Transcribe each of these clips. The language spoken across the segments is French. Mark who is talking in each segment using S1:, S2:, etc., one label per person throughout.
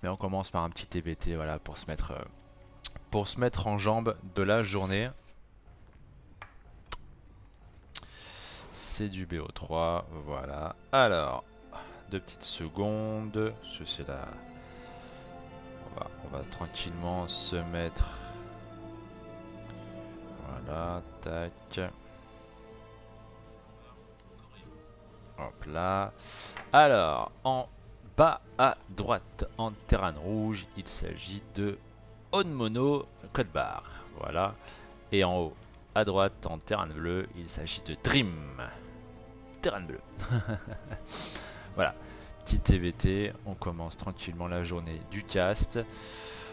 S1: Mais on commence par un petit TVT, voilà, pour se mettre en jambe de la journée. C'est du BO3, voilà. Alors, 2 petites secondes. Je sais là. On va tranquillement se mettre. Voilà, tac. Hop là. Alors, en bas à droite, en terrain rouge, il s'agit de Onmono code barre. Voilà. Et en haut à droite, en terrain bleu, il s'agit de Dream. Terrain bleu. Voilà. Petit TVT. On commence tranquillement la journée du cast.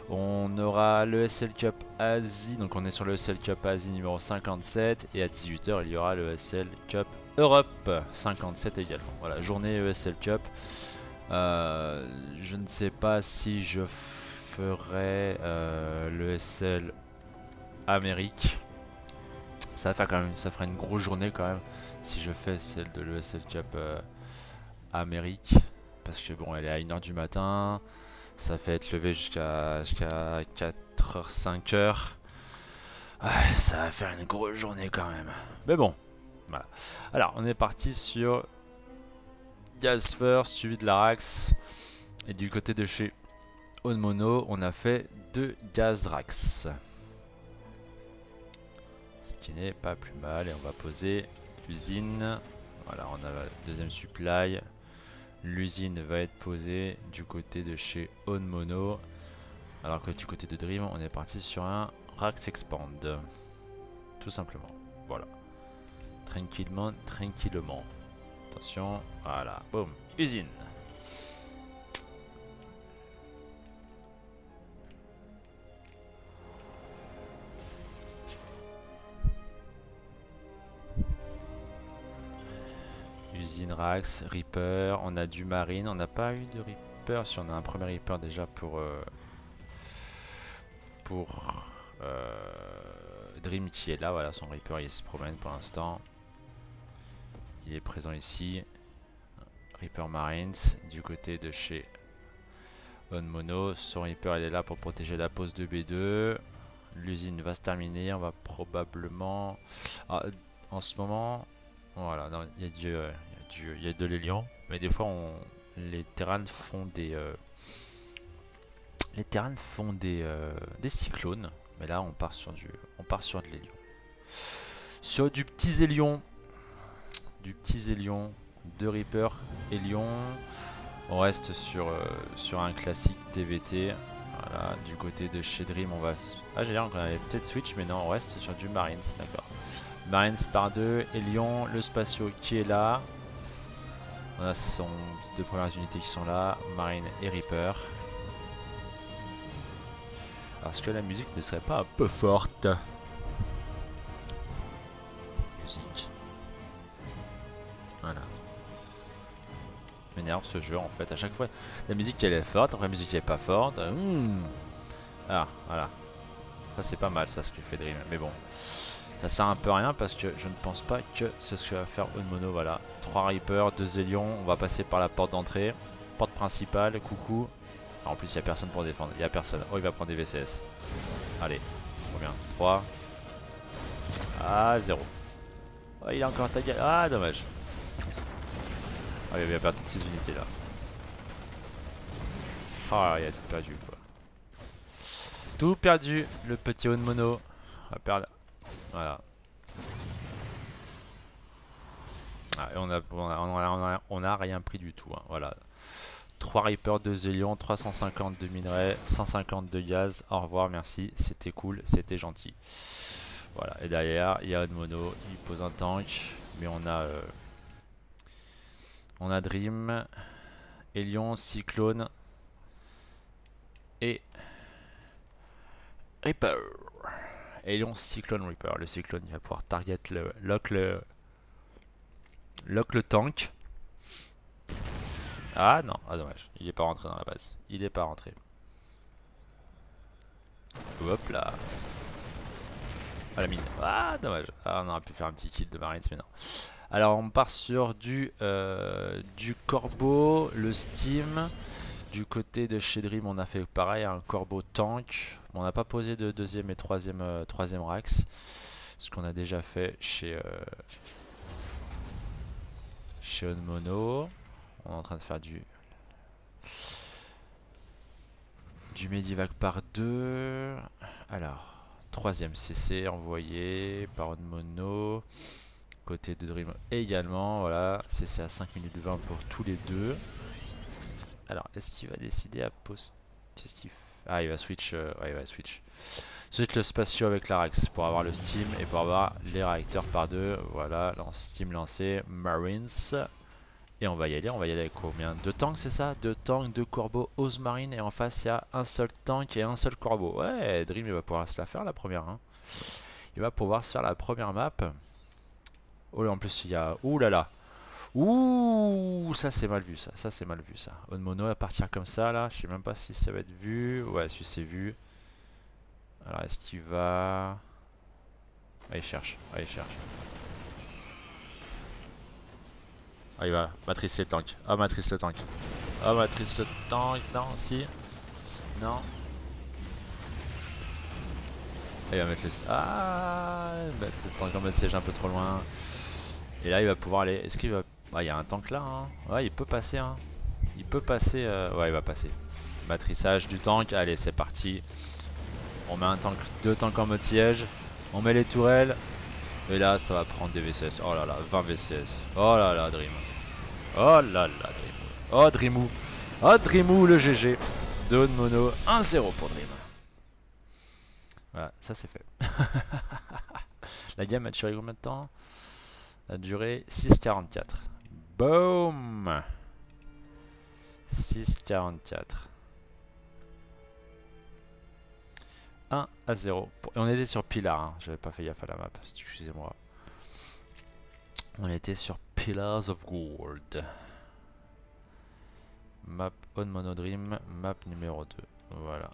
S1: On aura le SL Cup Asie. Donc on est sur le SL Cup Asie numéro 57. Et à 18 h, il y aura le SL Cup Europe 57 également. Voilà, journée ESL Cup. Je ne sais pas si je ferai le SL Amérique. Ça va faire quand même, ça fera une grosse journée quand même si je fais celle de l'ESL Cup Amérique. Parce que bon, elle est à 1 h du matin. Ça fait être levé jusqu'à 4 h 5 h. Ouais, ça va faire une grosse journée quand même. Mais bon, voilà. Alors, on est parti sur Gaz First, suivi de l'Arax. Et du côté de chez Onmono, on a fait 2 Gaz Rax. Ce qui n'est pas plus mal. Et on va poser l'usine. Voilà, on a la deuxième supply. L'usine va être posée du côté de chez Onmono. Alors que du côté de Dream, on est parti sur un Rax Expand. Tout simplement. Voilà. Tranquillement, tranquillement. Attention, voilà, boum, usine. Usine Rax, Reaper, on a du Marine, on n'a pas eu de Reaper, si on a un premier Reaper déjà pour Dream qui est là, voilà, son Reaper il se promène pour l'instant. Il est présent ici. Reaper Marines, du côté de chez Onmono. Son Reaper il est là pour protéger la pose de B2. L'usine va se terminer, on va probablement... Ah, en ce moment, voilà, il y a de l'hélium, mais des fois les terrains font des... des cyclones, mais là on part sur de l'hélium. Sur du petit zélion, de Reaper Hélion. On reste sur un classique TVT. Voilà, du côté de chez Dream, on va... Ah, j'allais dire qu'on allait peut-être switch, mais non, on reste sur du Marines, d'accord. Marines par 2, Hélion, le Spatio qui est là. On a son 2 premières unités qui sont là, Marine et Reaper. Alors, est-ce que la musique ne serait pas un peu forte? Musique. Voilà. M'énerve ce jeu en fait, à chaque fois la musique elle est forte, après la musique elle est pas forte. Ah voilà, ça c'est pas mal ça ce que fait Dream, mais bon ça sert un peu à rien parce que je ne pense pas que c'est ce que va faire Onmono. Voilà, 3 Reapers, 2 Zélions, on va passer par la porte d'entrée, porte principale, coucou. Alors, en plus il n'y a personne pour défendre, il n'y a personne. Oh, il va prendre des VCS. Allez, combien? 3. Ah, 0. Oh, il a encore ta gueule. Ah, dommage. Oh, il va perdre toutes ses unités là. Ah, il a tout perdu quoi. Tout perdu, le petit Onmono. On va perdre. Voilà. Ah, et on a rien pris du tout. Hein. Voilà. 3 Reapers, 2 Zélions, 350 de minerais, 150 de gaz. Au revoir, merci. C'était cool, c'était gentil. Voilà. Et derrière, il y a Onmono. Il pose un tank. Mais on a Dream, Hélion, Cyclone et Reaper. Hélion, Cyclone, Reaper. Le Cyclone, il va pouvoir target lock le tank. Ah non, ah dommage, il est pas rentré dans la base. Il est pas rentré. Hop là. Ah la mine. Ah dommage. Ah on aurait pu faire un petit kill de Marines mais non. Alors on part sur du Corbeau, le Steam Du côté de chez Dream, on a fait pareil, un corbeau tank. Bon, on n'a pas posé de deuxième et troisième Rax. Ce qu'on a déjà fait chez Onmono. On est en train de faire du Medivac par 2. Alors, troisième CC envoyé par Onmono. Côté de Dream également, voilà. CC à 5 minutes 20 pour tous les deux. Alors, est-ce qu'il va décider à poster? Ah, il va switch. Ouais, il va switch. Switch le spatio avec la Rax pour avoir le Steam et pour avoir les réacteurs par 2. Voilà, Steam lancé, Marines. Et on va y aller avec combien? 2 tanks, c'est ça? 2 tanks, 2 corbeaux, Ose Marine. Et en face, il y a un seul tank et un seul corbeau. Ouais, Dream, il va pouvoir se la faire la première. Hein. Il va pouvoir se faire la première map. Oh là, en plus, il y a. Ouh là là! Ouh, ça c'est mal vu ça, c'est mal vu ça. Onmono à partir comme ça là, je sais même pas si ça va être vu. Ouais, si c'est vu. Alors est-ce qu'il va... Ah, il cherche, il cherche. Ah, il va matrice le tank. Ah, matrice le tank. Ah, matrice le tank. Non, si. Non. Ah, il va mettre le... Ah, mettre le tank en mode siège un peu trop loin. Et là il va pouvoir aller... Est-ce qu'il va... Ah, il y a un tank là, hein. Ouais, il peut passer, hein. Il peut passer, ouais, il va passer. Matrissage du tank, allez, c'est parti. On met un tank, 2 tanks en mode siège. On met les tourelles. Et là, ça va prendre des VCS. Oh là là, 20 VCS. Oh là là, Dream. Oh là là, Dream. Oh, Dreamou. Oh, Dreamou, le GG. De Onmono, 1-0 pour Dream. Voilà, ça c'est fait. La game a duré combien de temps? A duré 6,44. Boom. 6,44. 1-0. Et on était sur Pilar, hein. J'avais pas fait gaffe à la map, excusez-moi. On était sur Pillars of Gold. Map Onmono Dream, map numéro 2. Voilà.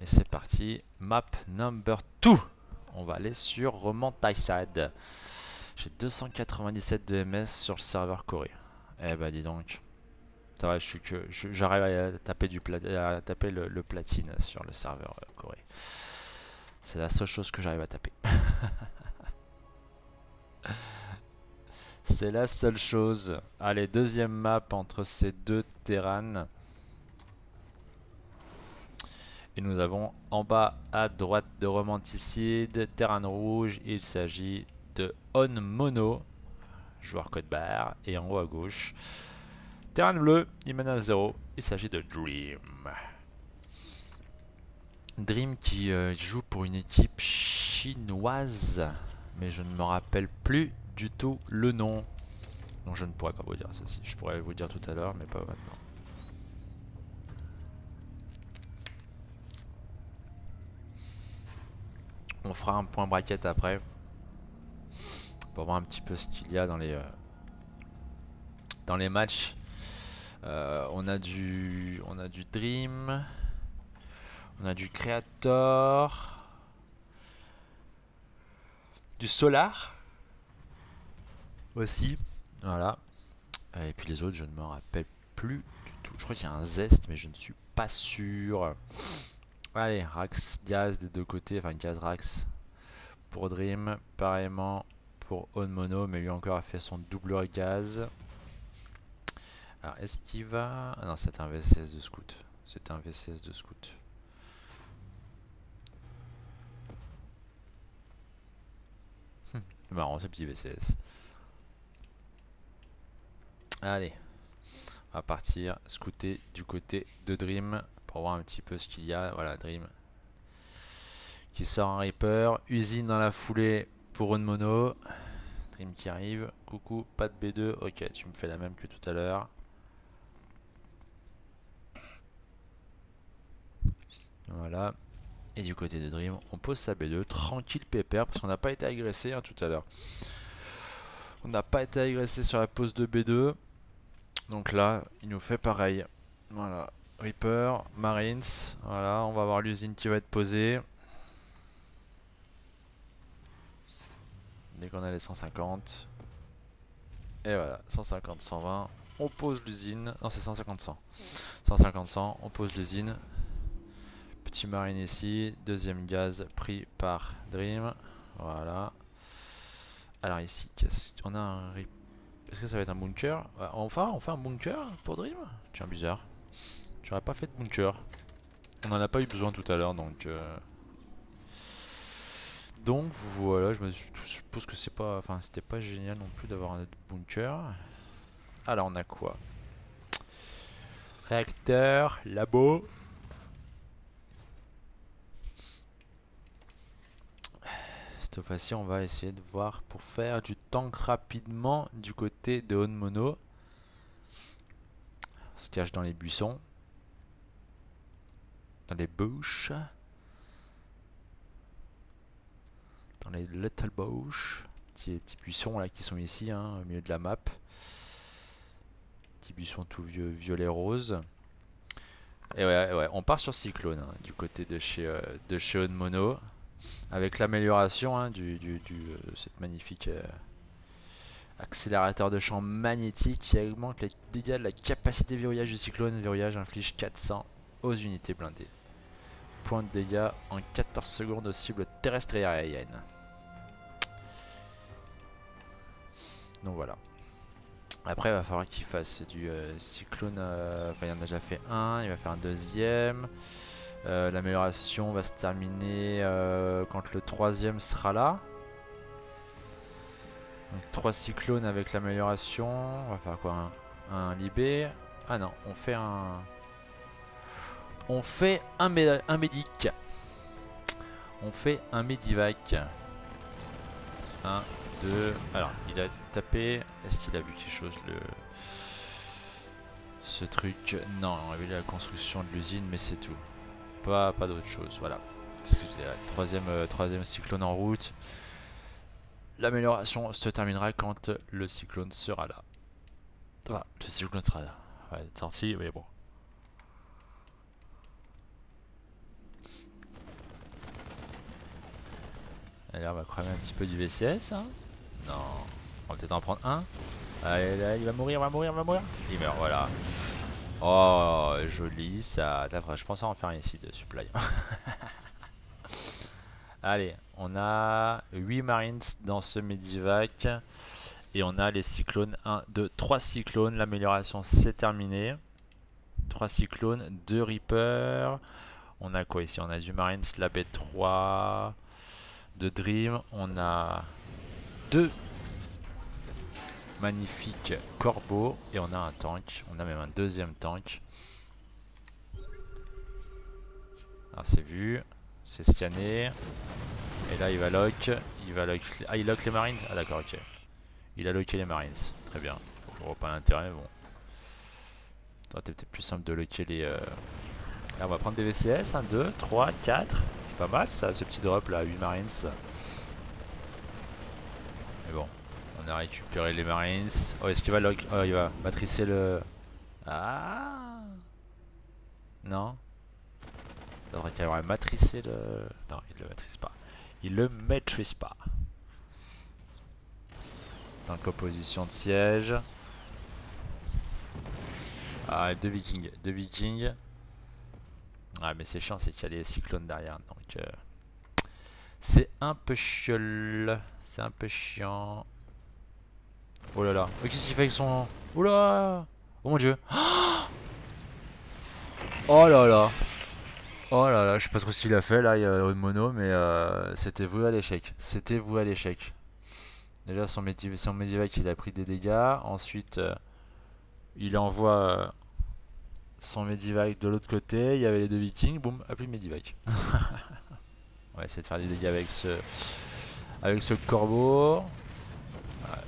S1: Et c'est parti, map number 2. On va aller sur Romanticide. J'ai 297 de MS sur le serveur Corée. Eh bah dis donc. Ça va, j'arrive à taper, le platine sur le serveur Corée. C'est la seule chose que j'arrive à taper. C'est la seule chose. Allez, deuxième map entre ces deux terrains. Et nous avons en bas à droite de Romanticide, terrain rouge, il s'agit de Onmono, joueur code barre, et en haut à gauche, terrain bleu, il mène à 0, il s'agit de Dream. Dream qui joue pour une équipe chinoise, mais je ne me rappelle plus du tout le nom. Donc je ne pourrais pas vous dire ceci, je pourrais vous dire tout à l'heure, mais pas maintenant. On fera un point bracket après pour voir un petit peu ce qu'il y a dans les matchs. On a du Dream, on a du Creator, du Solar aussi. Voilà. Et puis les autres, je ne me rappelle plus du tout. Je crois qu'il y a un Zest, mais je ne suis pas sûr. Allez, Rax, Gaz des deux côtés, enfin Gaz Rax pour Dream, pareillement pour Onmono, mais lui encore a fait son double Gaz. Alors est-ce qu'il va... Ah non, c'est un VCS de scout. C'est un VCS de scout. C'est marrant ce petit VCS. Allez, on va partir scouter du côté de Dream pour voir un petit peu ce qu'il y a. Voilà, Dream qui sort un Reaper, usine dans la foulée pour Onmono. Dream qui arrive, coucou, pas de B2, ok, tu me fais la même que tout à l'heure. Voilà, et du côté de Dream, on pose sa B2, tranquille pépère, parce qu'on n'a pas été agressé hein, tout à l'heure. On n'a pas été agressé sur la pose de B2, donc là, il nous fait pareil. Voilà, Reaper, Marines. Voilà, on va voir l'usine qui va être posée. Dès qu'on a les 150. Et voilà, 150, 120. On pose l'usine. Non, c'est 150, 100. 150, 100. On pose l'usine. Petit marine ici. Deuxième gaz pris par Dream. Voilà. Alors ici, on a un... Est-ce que ça va être un bunker? Enfin, on fait un bunker pour Dream? Tiens, bizarre. J'aurais pas fait de bunker. On en a pas eu besoin tout à l'heure, donc... Donc voilà, je suppose que c'est pas... Enfin, c'était pas génial non plus d'avoir un bunker. Alors on a quoi? Réacteur, labo. Cette fois-ci, on va essayer de voir pour faire du tank rapidement du côté de Onmono. On se cache dans les buissons. Dans les bush. Dans les little bush. Petits buissons là qui sont ici, hein, au milieu de la map. Petits buissons tout vieux, violet rose. Et ouais, on part sur Cyclone, hein, du côté de chez Onmono. Avec l'amélioration, hein, de cette magnifique accélérateur de champ magnétique qui augmente les dégâts de la capacité verrouillage du Cyclone. Verrouillage inflige 400 aux unités blindées. Point de dégâts en 14 secondes aux cibles terrestres et aériennes. Donc voilà. Après, il va falloir qu'il fasse du Cyclone. Enfin, il en a déjà fait un. Il va faire un deuxième. L'amélioration va se terminer quand le troisième sera là. Donc 3 cyclones avec l'amélioration. On va faire quoi? Un libé. Ah non, on fait un... On fait un médic. On fait un medivac. 1, 2... Alors, il a tapé... Est-ce qu'il a vu quelque chose ce truc? Non, on a vu la construction de l'usine, mais c'est tout. Pas d'autre chose, voilà. Troisième cyclone en route. L'amélioration se terminera quand le cyclone sera là. Voilà, le cyclone sera là. Ouais, sorti, mais bon. Allez, on va cramer un petit peu du VCS. Hein. Non, on va peut-être en prendre un. Allez, là, il va mourir, Il meurt, voilà. Oh, joli ça. Je pense à en faire un ici de supply. Allez, on a 8 marines dans ce medivac. Et on a les cyclones 1, 2, 3 cyclones. L'amélioration c'est terminé. 3 cyclones, 2 Reaper. On a quoi ici? On a du Marines, la B3 de Dream. On a 2 magnifiques corbeaux. Et on a un tank. On a même un deuxième tank. Alors c'est vu. C'est scanné. Et là il va lock. Ah, il lock les Marines. Ah d'accord, ok. Il a locké les Marines. Très bien. Je vois pas l'intérêt, bon. Ça aurait été peut-être plus simple de locker les... Là, on va prendre des VCS. 1, 2, 3, 4. C'est pas mal ça, ce petit drop là, 8 Marines. Mais bon, on a récupéré les Marines. Oh, est-ce qu'il va lock? Oh, il va matricer le... Ah non. Il devrait qu'il aurait matricé le... Non, il le maîtrise pas. Il le maîtrise pas. Donc opposition de siège. Ah, 2 vikings. 2 vikings. Ah, mais c'est chiant, c'est qu'il y a les cyclones derrière. Donc c'est un peu chiol. C'est un peu chiant. Oh là là. Oh, qu'est-ce qu'il fait avec son... Oh là. Oh mon dieu. Oh là là. Oh là là, je sais pas trop ce qu'il a fait là, il y a une mono, mais c'était voué à l'échec. C'était voué à l'échec. Déjà son medivac il a pris des dégâts. Ensuite il envoie son medivac de l'autre côté. Il y avait les 2 vikings. Boum, appelé medivac. On va essayer de faire des dégâts avec ce corbeau. Ouais.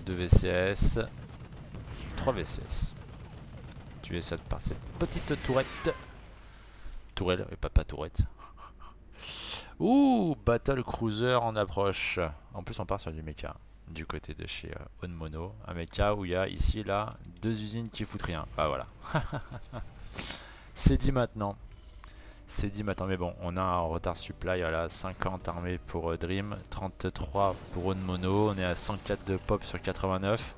S1: 2 VCS. 3 VCS. Tuer cette par cette petite tourette. Tourelle, et pas tourette. Ouh, Battle Cruiser en approche. En plus on part sur du mecha. Du côté de chez Onmono. Un mecha où il y a ici là 2 usines qui foutent rien. Ah voilà. C'est dit maintenant. C'est dit maintenant, mais bon, on a un retard supply, voilà, 50 armées pour Dream, 33 pour Onmono, on est à 104 de pop sur 89.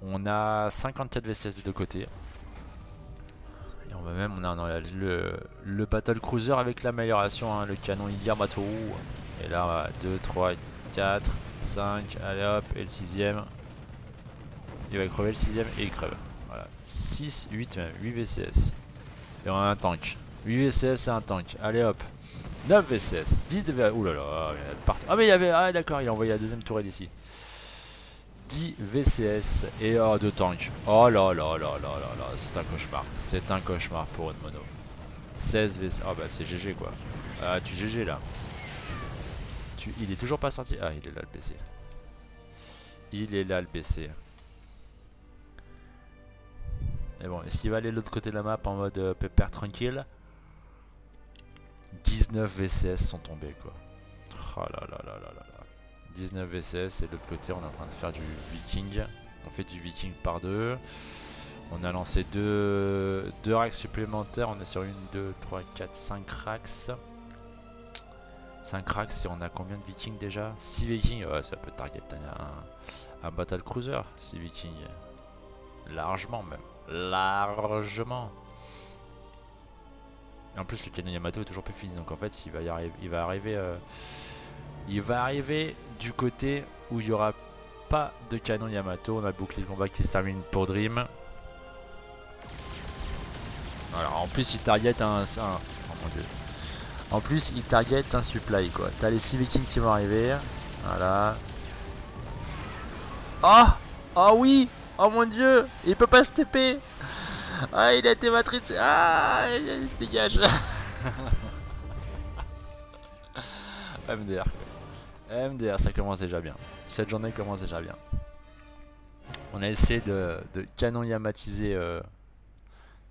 S1: On a 54 VCS de deux côtés. Et on va même, on a le Battle Cruiser avec l'amélioration, hein, le canon Yamato. Et là, 2, 3, 4, 5, allez hop, et le 6ème. Il va crever le 6ème et il crève. Voilà, 6, 8 même, 8 VCS. Et on a un tank. 8 VCS et un tank. Allez hop. 9 VCS. 10 de VCS. Ouh là là, il y en a partout. Ah mais il y avait... Ah d'accord, il a envoyé la deuxième tourelle ici. 10 VCS et 2 tanks. Oh là là là là là là. C'est un cauchemar. C'est un cauchemar pour une mono. 16 VCS. Ah bah c'est GG quoi. Ah tu GG là. Il est toujours pas sorti. Ah il est là le PC. Il est là le PC. Et bon, est-ce qu'il va aller de l'autre côté de la map en mode pépère tranquille? 19 VCS sont tombés quoi. Oh là là là là là là. 19 VCS et de l'autre côté on est en train de faire du viking. On fait du viking par deux. On a lancé deux racks supplémentaires. On est sur 1, 2, 3, 4, 5 racks. 5 racks et on a combien de vikings déjà? 6 vikings. Ouais ça peut target un battle cruiser. 6 vikings. Largement même. Largement. Et en plus le canon Yamato est toujours pas fini, donc en fait il va arriver du côté où il n'y aura pas de canon Yamato. On a bouclé le combat qui se termine pour Dream. Alors en plus il target oh mon dieu. En plus il target un supply quoi. T'as les 6 vikings qui vont arriver. Voilà. Ah oh oui. Oh mon dieu, il peut pas se TP. Ah, il a été matrixé. Ah, il se dégage. MDR. MDR, ça commence déjà bien. Cette journée commence déjà bien. On a essayé de canon yamatiser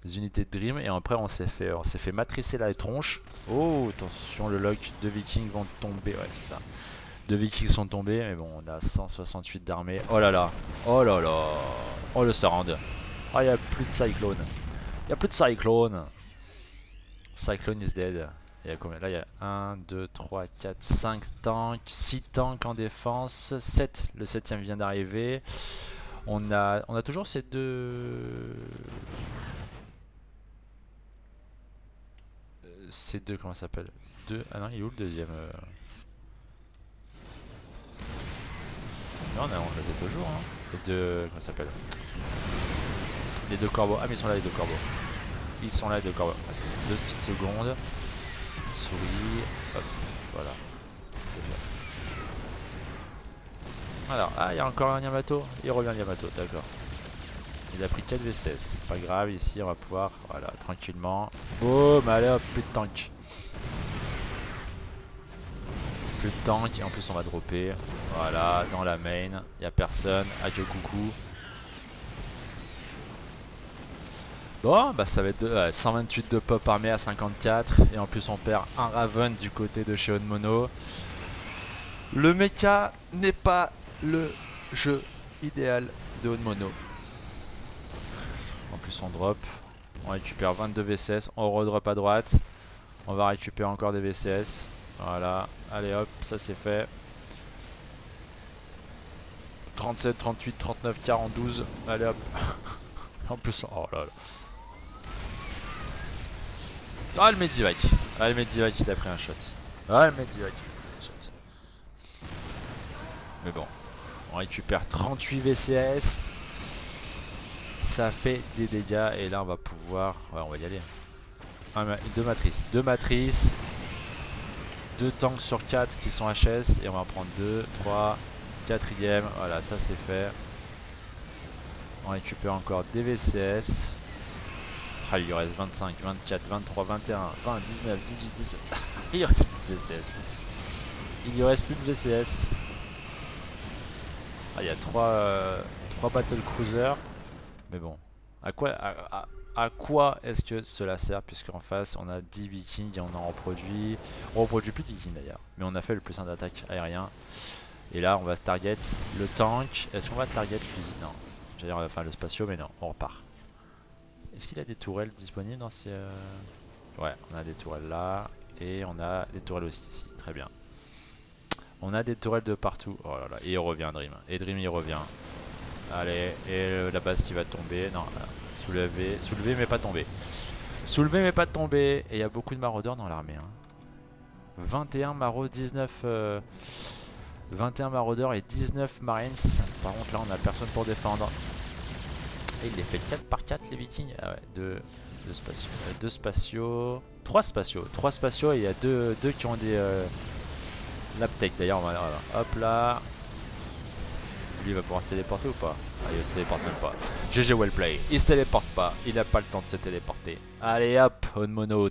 S1: les unités de Dream et après on s'est fait matricer la tronche. Oh, attention, le lock, 2 vikings vont tomber. Ouais, c'est ça. 2 vikings sont tombés, mais bon, on a 168 d'armée. Oh là là. Oh là là. Oh le surround. Oh, il n'y a plus de cyclone. Il n'y a plus de cyclone. Cyclone is dead. Il y a combien? Là, il y a 1, 2, 3, 4, 5 tanks. 6 tanks en défense. 7. Le 7ème vient d'arriver. On a toujours ces deux... Ces deux, comment ça s'appelle? Ah non, il est où le deuxième? Non, on les a toujours. Hein. Les deux... Comment ça s'appelle? Les deux corbeaux. Ah mais ils sont là les deux corbeaux. Ils sont là les deux corbeaux. Attends, 2 petites secondes. Souris. Hop. Voilà. C'est bien. Alors, ah il y a encore un Yamato. Il revient le Yamato, d'accord. Il a pris 4 VCS. Pas grave, ici on va pouvoir. Voilà, tranquillement. Boum, allez hop, plus de tank. Plus de tank. Et en plus on va dropper. Voilà, dans la main. Il n'y a personne. Adieu coucou. Bon, bah ça va être 128 de pop armée à 54. Et en plus on perd un Raven du côté de chez Onmono. Le mecha n'est pas le jeu idéal de Onmono. En plus on drop. On récupère 22 VCS. On redrop à droite. On va récupérer encore des VCS. Voilà. Allez hop, ça c'est fait. 37, 38, 39, 40, 12. Allez hop. En plus, oh là là. Ah le Medivac. Ah le Medivac il a pris un shot. Ah le Medivac il a pris un shot. Mais bon. On récupère 38 VCS. Ça fait des dégâts. Et là on va pouvoir... Ouais on va y aller. 2 matrices. 2 matrices. 2 tanks sur 4 qui sont HS. Et on va en prendre 2, 3, 4ème. Voilà ça c'est fait. On récupère encore des VCS. Ah, il lui reste 25, 24, 23, 21, 20, 19, 18, 17. Il lui reste plus de VCS. Il lui reste plus de VCS. Ah, il y a 3 Battle Cruiser. Mais bon. À quoi est-ce que cela sert? Puisque en face on a 10 vikings et on en reproduit. On reproduit plus de vikings d'ailleurs. Mais on a fait le plus 1 d'attaque aérien. Et là on va target le tank. Est-ce qu'on va target l'usine? Non. J'allais dire enfin le spatio mais non. On repart. Est-ce qu'il a des tourelles disponibles dans ces... Ouais, on a des tourelles là. Et on a des tourelles aussi ici. Très bien. On a des tourelles de partout. Oh là là. Et il revient Dream. Et Dream il revient. Allez. Et la base qui va tomber. Non. Soulever. Soulever mais pas tomber. Soulever mais pas tomber. Et il y a beaucoup de maraudeurs dans l'armée. Hein. 21 maraudeurs. 19... 21 maraudeurs et 19 marines. Par contre là on a personne pour défendre. Et il les fait 4 par 4 les vikings. Ah ouais. 2 spatiaux. 2 spatiaux. 3 spatiaux. 3 spatiaux et il y a 2 qui ont des... L'aptech d'ailleurs, voilà. Hop là. Lui il va pouvoir se téléporter ou pas? Ah, il se téléporte même pas. GG well play. Il se téléporte pas. Il a pas le temps de se téléporter. Allez hop, on mono.